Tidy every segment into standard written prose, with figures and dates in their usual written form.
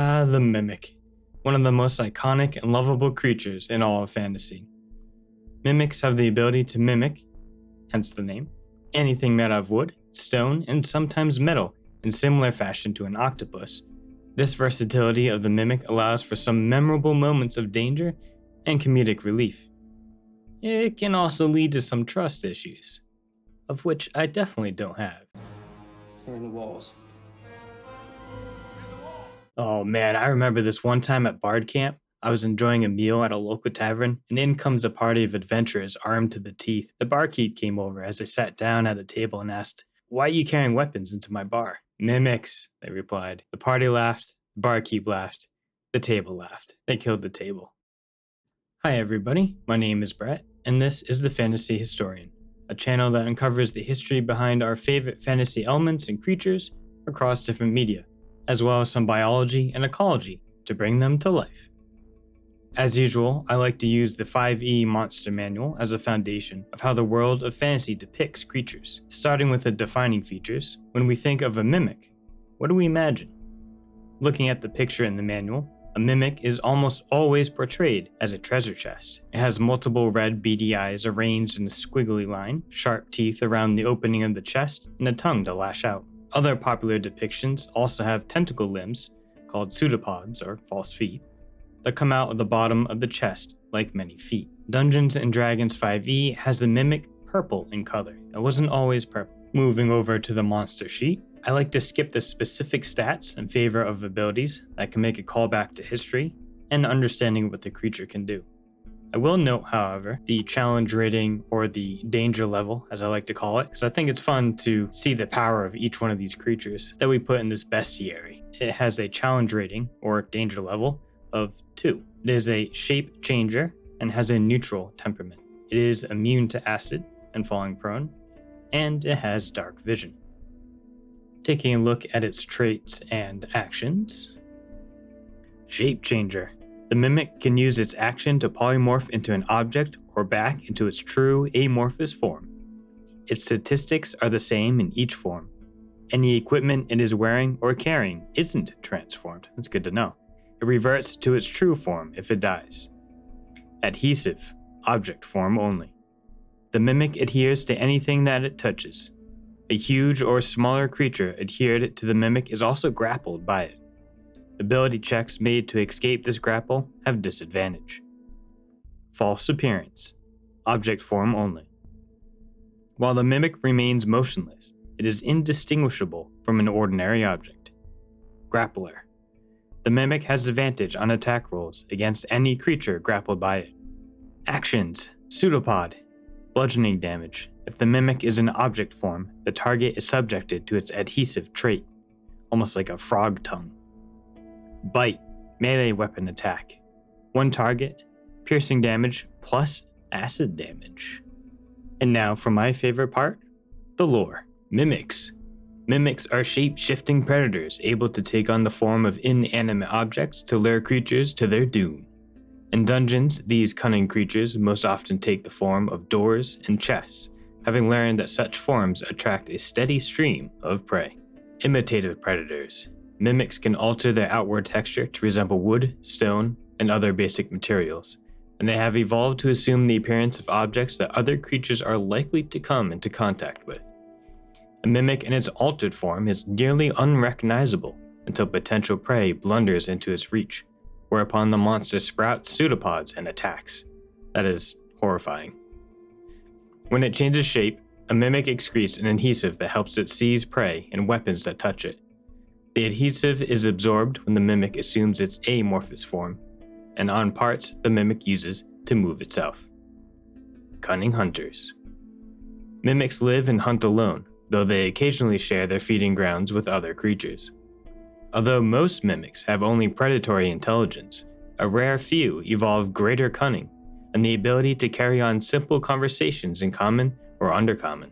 Ah, the Mimic. One of the most iconic and lovable creatures in all of fantasy. Mimics have the ability to mimic, hence the name, anything made out of wood, stone, and sometimes metal in similar fashion to an octopus. This versatility of the Mimic allows for some memorable moments of danger and comedic relief. It can also lead to some trust issues, of which I definitely don't have. They're in the walls. Oh man, I remember this one time at Bard Camp. I was enjoying a meal at a local tavern, and in comes a party of adventurers armed to the teeth. The barkeep came over as I sat down at a table and asked, "Why are you carrying weapons into my bar?" "Mimics," they replied. The party laughed, the barkeep laughed, the table laughed. They killed the table. Hi everybody, my name is Brett, and this is The Fantasy Historian, a channel that uncovers the history behind our favorite fantasy elements and creatures across different media, as well as some biology and ecology to bring them to life. As usual, I like to use the 5E Monster Manual as a foundation of how the world of fantasy depicts creatures. Starting with the defining features, when we think of a mimic, what do we imagine? Looking at the picture in the manual, a mimic is almost always portrayed as a treasure chest. It has multiple red beady eyes arranged in a squiggly line, sharp teeth around the opening of the chest, and a tongue to lash out. Other popular depictions also have tentacle limbs, called pseudopods or false feet, that come out of the bottom of the chest like many feet. Dungeons & Dragons 5e has the mimic purple in color. It wasn't always purple. Moving over to the monster sheet, I like to skip the specific stats in favor of abilities that can make a callback to history and understanding what the creature can do. I will note, however, the challenge rating, or the danger level, as I like to call it, because I think it's fun to see the power of each one of these creatures that we put in this bestiary. It has a challenge rating, or danger level, of 2. It is a shape changer and has a neutral temperament. It is immune to acid and falling prone, and it has dark vision. Taking a look at its traits and actions. Shape changer. The mimic can use its action to polymorph into an object or back into its true amorphous form. Its statistics are the same in each form. Any equipment it is wearing or carrying isn't transformed. That's good to know. It reverts to its true form if it dies. Adhesive, object form only. The mimic adheres to anything that it touches. A huge or smaller creature adhered to the mimic is also grappled by it. Ability checks made to escape this grapple have disadvantage. False appearance, object form only. While the mimic remains motionless, it is indistinguishable from an ordinary object. Grappler. The mimic has advantage on attack rolls against any creature grappled by it. Actions, pseudopod, bludgeoning damage. If the mimic is in object form, the target is subjected to its adhesive trait, almost like a frog tongue. Bite, melee weapon attack. One target, piercing damage plus acid damage. And now for my favorite part, the lore. Mimics. Mimics are shape-shifting predators able to take on the form of inanimate objects to lure creatures to their doom. In dungeons, these cunning creatures most often take the form of doors and chests, having learned that such forms attract a steady stream of prey. Imitative predators. Mimics can alter their outward texture to resemble wood, stone, and other basic materials, and they have evolved to assume the appearance of objects that other creatures are likely to come into contact with. A mimic in its altered form is nearly unrecognizable until potential prey blunders into its reach, whereupon the monster sprouts pseudopods and attacks. That is horrifying. When it changes shape, a mimic excretes an adhesive that helps it seize prey and weapons that touch it. The adhesive is absorbed when the mimic assumes its amorphous form, and on parts the mimic uses to move itself. Cunning hunters. Mimics live and hunt alone, though they occasionally share their feeding grounds with other creatures. Although most mimics have only predatory intelligence, a rare few evolve greater cunning and the ability to carry on simple conversations in common or undercommon.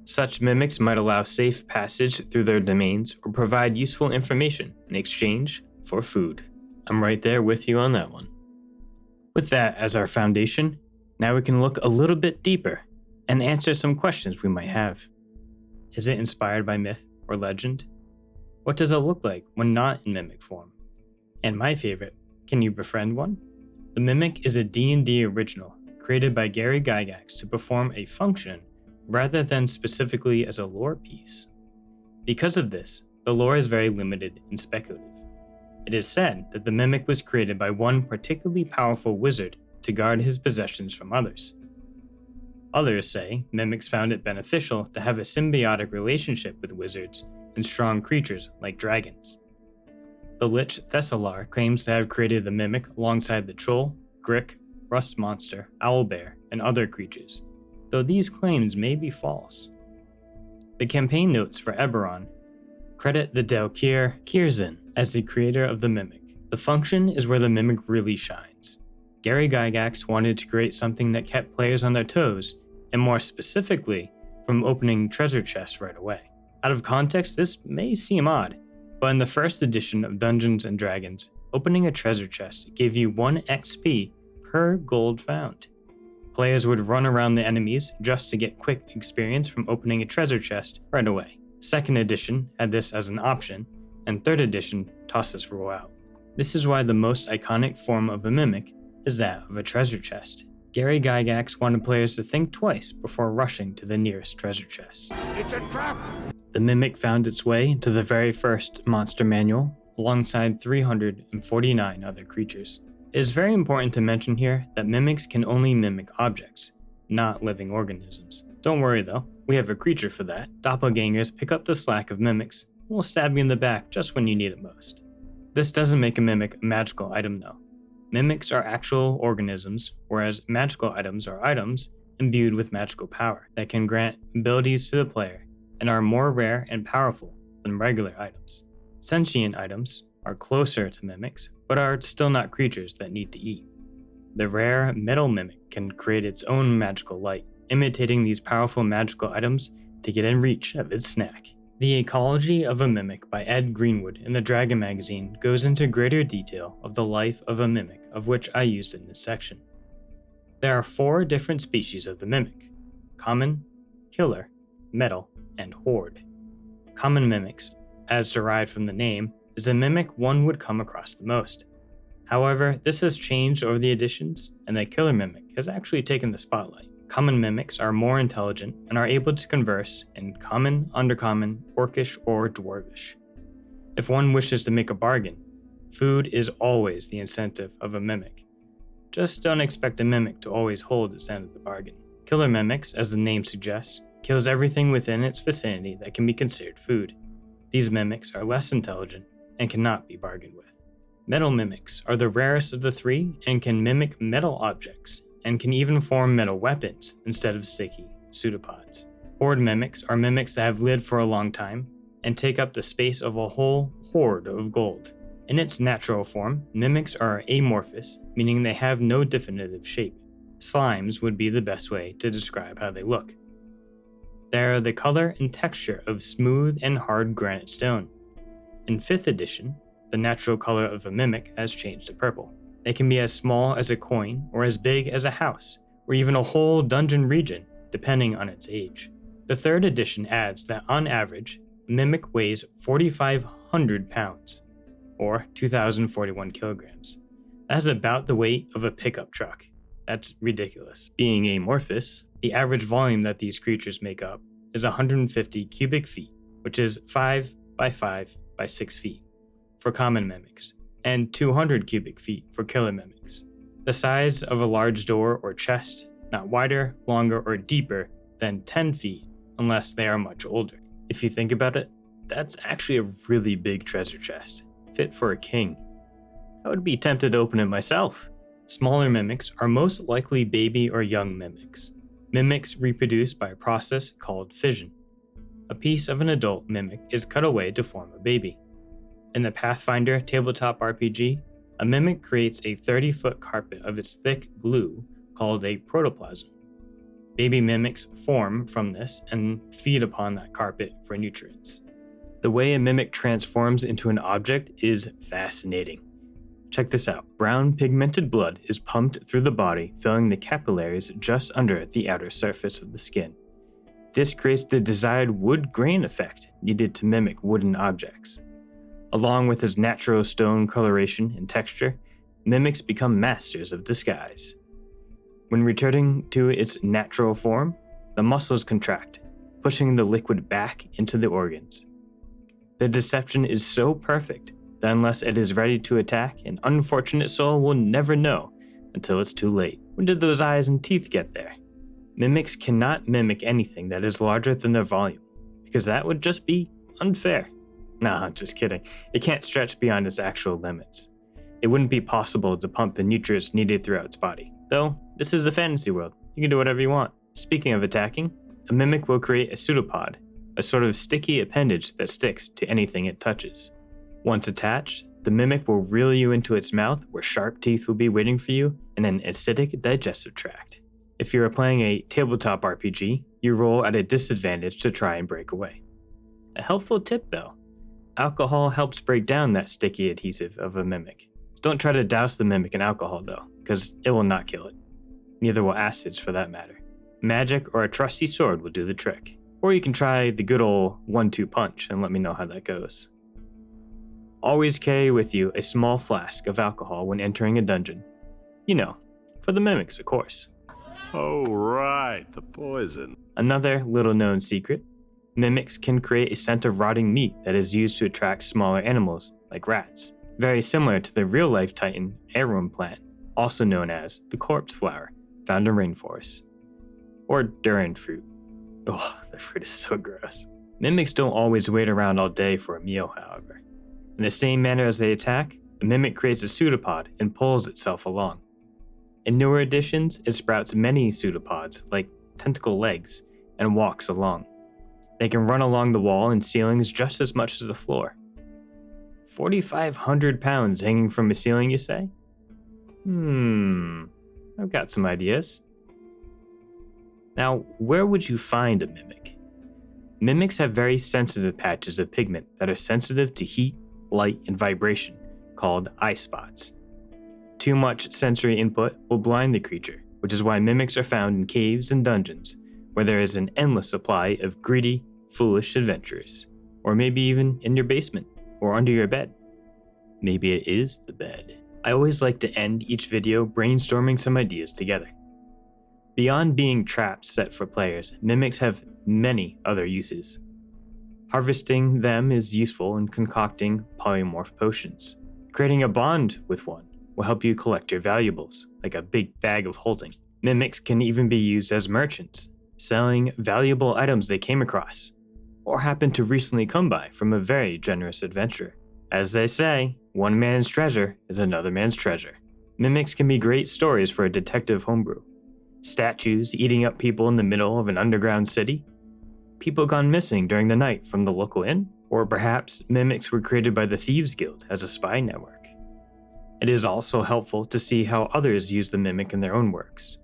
Such mimics might allow safe passage through their domains or provide useful information in exchange for food. I'm right there with you on that one. With that as our foundation, now we can look a little bit deeper and answer some questions we might have. Is it inspired by myth or legend? What does it look like when not in mimic form? And my favorite, can you befriend one? The Mimic is a D&D original created by Gary Gygax to perform a function rather than specifically as a lore piece. Because of this, the lore is very limited and speculative. It is said that the Mimic was created by one particularly powerful wizard to guard his possessions from others. Others say Mimics found it beneficial to have a symbiotic relationship with wizards and strong creatures like dragons. The Lich Thessalar claims to have created the Mimic alongside the Troll, Grick, Rust Monster, Owlbear, and other creatures, though these claims may be false. The campaign notes for Eberron credit the Delkir Kirzin as the creator of the Mimic. The function is where the Mimic really shines. Gary Gygax wanted to create something that kept players on their toes, and more specifically, from opening treasure chests right away. Out of context, this may seem odd, but in the first edition of Dungeons & Dragons, opening a treasure chest gave you 1 XP per gold found. Players would run around the enemies just to get quick experience from opening a treasure chest right away. Second edition had this as an option, and third edition tossed this rule out. This is why the most iconic form of a Mimic is that of a treasure chest. Gary Gygax wanted players to think twice before rushing to the nearest treasure chest. It's a trap! The Mimic found its way to the very first monster manual, alongside 349 other creatures. It is very important to mention here that Mimics can only mimic objects, not living organisms. Don't worry though, we have a creature for that. Doppelgangers pick up the slack of Mimics and will stab you in the back just when you need it most. This doesn't make a Mimic a magical item though. Mimics are actual organisms, whereas magical items are items imbued with magical power that can grant abilities to the player and are more rare and powerful than regular items. Sentient items are closer to Mimics, but are still not creatures that need to eat. The rare Metal Mimic can create its own magical light, imitating these powerful magical items to get in reach of its snack. The Ecology of a Mimic by Ed Greenwood in the Dragon magazine goes into greater detail of the life of a Mimic, of which I used in this section. There are 4 different species of the Mimic: Common, Killer, Metal, and Horde. Common Mimics, as derived from the name, is the Mimic one would come across the most. However, this has changed over the editions, and the Killer Mimic has actually taken the spotlight. Common Mimics are more intelligent and are able to converse in Common, Undercommon, Orcish, or Dwarvish. If one wishes to make a bargain, food is always the incentive of a Mimic. Just don't expect a Mimic to always hold its end of the bargain. Killer Mimics, as the name suggests, kills everything within its vicinity that can be considered food. These Mimics are less intelligent and cannot be bargained with. Metal Mimics are the rarest of the 3 and can mimic metal objects, and can even form metal weapons instead of sticky pseudopods. Horde Mimics are Mimics that have lived for a long time and take up the space of a whole hoard of gold. In its natural form, Mimics are amorphous, meaning they have no definitive shape. Slimes would be the best way to describe how they look. They are the color and texture of smooth and hard granite stone. In 5th edition, the natural color of a Mimic has changed to purple. They can be as small as a coin or as big as a house, or even a whole dungeon region, depending on its age. The 3rd edition adds that on average, a Mimic weighs 4,500 pounds, or 2,041 kilograms. That's about the weight of a pickup truck. That's ridiculous. Being amorphous, the average volume that these creatures make up is 150 cubic feet, which is 5 by 5 by 6 feet for common Mimics, and 200 cubic feet for killer Mimics. The size of a large door or chest, not wider, longer, or deeper than 10 feet unless they are much older. If you think about it, that's actually a really big treasure chest, fit for a king. I would be tempted to open it myself. Smaller Mimics are most likely baby or young Mimics. Mimics reproduce by a process called fission. A piece of an adult Mimic is cut away to form a baby. In the Pathfinder tabletop RPG, a Mimic creates a 30-foot carpet of its thick glue called a protoplasm. Baby Mimics form from this and feed upon that carpet for nutrients. The way a Mimic transforms into an object is fascinating. Check this out. Brown pigmented blood is pumped through the body, filling the capillaries just under the outer surface of the skin. This creates the desired wood grain effect needed to mimic wooden objects. Along with his natural stone coloration and texture, mimics become masters of disguise. When returning to its natural form, the muscles contract, pushing the liquid back into the organs. The deception is so perfect that unless it is ready to attack, an unfortunate soul will never know until it's too late. When did those eyes and teeth get there? Mimics cannot mimic anything that is larger than their volume, because that would just be unfair. Nah, just kidding. It can't stretch beyond its actual limits. It wouldn't be possible to pump the nutrients needed throughout its body. Though, this is a fantasy world. You can do whatever you want. Speaking of attacking, a mimic will create a pseudopod, a sort of sticky appendage that sticks to anything it touches. Once attached, the mimic will reel you into its mouth where sharp teeth will be waiting for you and an acidic digestive tract. If you are playing a tabletop RPG, you roll at a disadvantage to try and break away. A helpful tip though, alcohol helps break down that sticky adhesive of a mimic. Don't try to douse the mimic in alcohol though, because it will not kill it. Neither will acids for that matter. Magic or a trusty sword will do the trick. Or you can try the good old 1-2 punch and let me know how that goes. Always carry with you a small flask of alcohol when entering a dungeon. You know, for the mimics of course. Oh right, the poison. Another little known secret, mimics can create a scent of rotting meat that is used to attract smaller animals, like rats. Very similar to the real-life titan airworm plant, also known as the corpse flower, found in rainforests. Or durian fruit. Oh, the fruit is so gross. Mimics don't always wait around all day for a meal, however. In the same manner as they attack, a mimic creates a pseudopod and pulls itself along. In newer editions, it sprouts many pseudopods, like tentacle legs, and walks along. They can run along the wall and ceilings just as much as the floor. 4,500 pounds hanging from a ceiling, you say? I've got some ideas. Now, where would you find a mimic? Mimics have very sensitive patches of pigment that are sensitive to heat, light, and vibration, called eye spots. Too much sensory input will blind the creature, which is why mimics are found in caves and dungeons, where there is an endless supply of greedy, foolish adventurers. Or maybe even in your basement, or under your bed. Maybe it is the bed. I always like to end each video brainstorming some ideas together. Beyond being traps set for players, mimics have many other uses. Harvesting them is useful in concocting polymorph potions. Creating a bond with one will help you collect your valuables, like a big bag of holding. Mimics can even be used as merchants, selling valuable items they came across, or happen to recently come by from a very generous adventurer. As they say, one man's treasure is another man's treasure. Mimics can be great stories for a detective homebrew. Statues eating up people in the middle of an underground city, people gone missing during the night from the local inn, or perhaps mimics were created by the Thieves Guild as a spy network. It is also helpful to see how others use the mimic in their own works.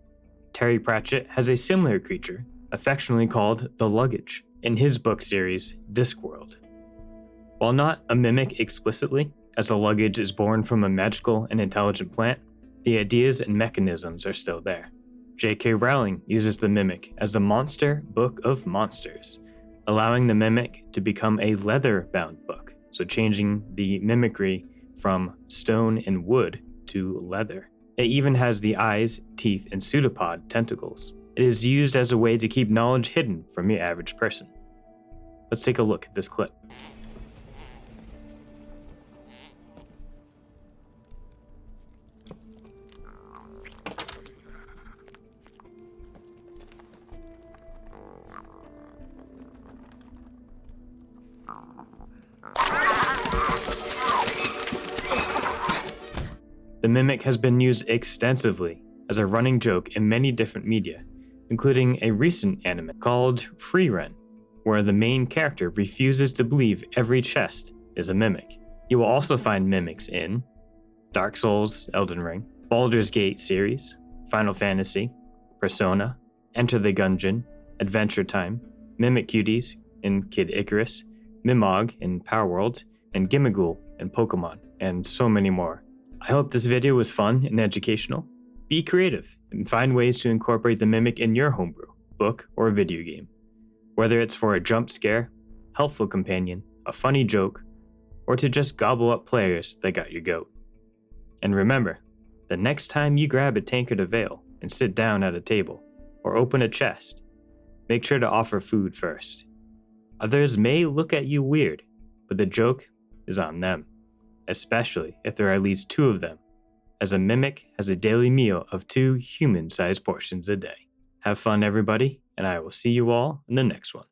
Terry Pratchett has a similar creature, affectionately called the Luggage, in his book series, Discworld. While not a mimic explicitly, as the Luggage is born from a magical and intelligent plant, the ideas and mechanisms are still there. J.K. Rowling uses the mimic as the monster book of monsters, allowing the mimic to become a leather-bound book, so changing the mimicry from stone and wood to leather. It even has the eyes, teeth, and pseudopod tentacles. It is used as a way to keep knowledge hidden from your average person. Let's take a look at this clip. The mimic has been used extensively as a running joke in many different media, including a recent anime called Freerun, where the main character refuses to believe every chest is a mimic. You will also find mimics in Dark Souls, Elden Ring, Baldur's Gate series, Final Fantasy, Persona, Enter the Gungeon, Adventure Time, Mimic Cuties in Kid Icarus, Mimog in Palworld, and Gimmighoul in Pokémon, and so many more. I hope this video was fun and educational. Be creative and find ways to incorporate the mimic in your homebrew, book, or video game. Whether it's for a jump scare, helpful companion, a funny joke, or to just gobble up players that got your goat. And remember, the next time you grab a tankard of ale and sit down at a table, or open a chest, make sure to offer food first. Others may look at you weird, but the joke is on them, especially if there are at least 2 of them, as a mimic has a daily meal of 2 human-sized portions a day. Have fun, everybody, and I will see you all in the next one.